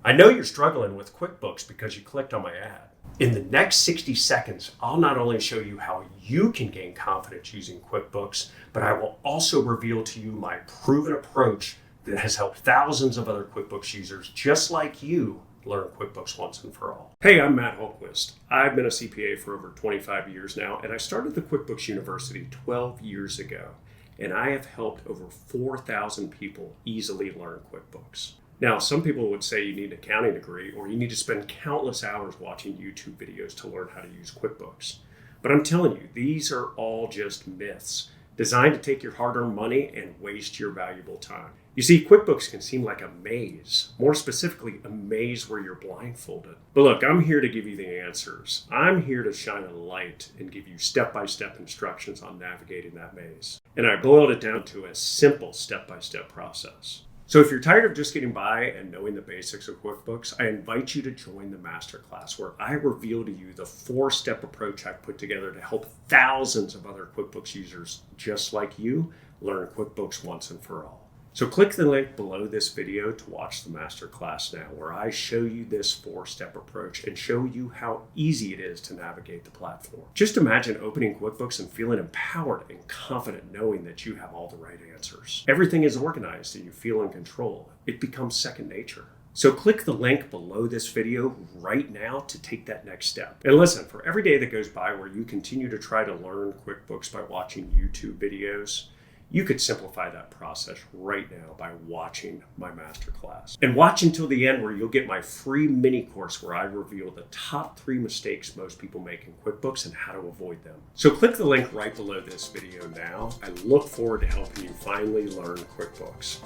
I know you're struggling with QuickBooks because you clicked on my ad. In the next 60 seconds, I'll not only show you how you can gain confidence using QuickBooks, but I will also reveal to you my proven approach that has helped thousands of other QuickBooks users just like you learn QuickBooks once and for all. Hey, I'm Matt Holquist. I've been a CPA for over 25 years now, and I started the QuickBooks University 12 years ago, and I have helped over 4,000 people easily learn QuickBooks. Now, some people would say you need an accounting degree or you need to spend countless hours watching YouTube videos to learn how to use QuickBooks. But I'm telling you, these are all just myths designed to take your hard-earned money and waste your valuable time. You see, QuickBooks can seem like a maze, more specifically, a maze where you're blindfolded. But look, I'm here to give you the answers. I'm here to shine a light and give you step-by-step instructions on navigating that maze. And I boiled it down to a simple step-by-step process. So if you're tired of just getting by and knowing the basics of QuickBooks, I invite you to join the masterclass where I reveal to you the 4-step approach I've put together to help thousands of other QuickBooks users just like you learn QuickBooks once and for all. So click the link below this video to watch the masterclass now, where I show you this 4-step approach and show you how easy it is to navigate the platform. Just imagine opening QuickBooks and feeling empowered and confident knowing that you have all the right answers. Everything is organized and you feel in control. It becomes second nature. So click the link below this video right now to take that next step. And listen, for every day that goes by where you continue to try to learn QuickBooks by watching YouTube videos, you could simplify that process right now by watching my masterclass. And watch until the end where you'll get my free mini course where I reveal the top 3 mistakes most people make in QuickBooks and how to avoid them. So click the link right below this video now. I look forward to helping you finally learn QuickBooks.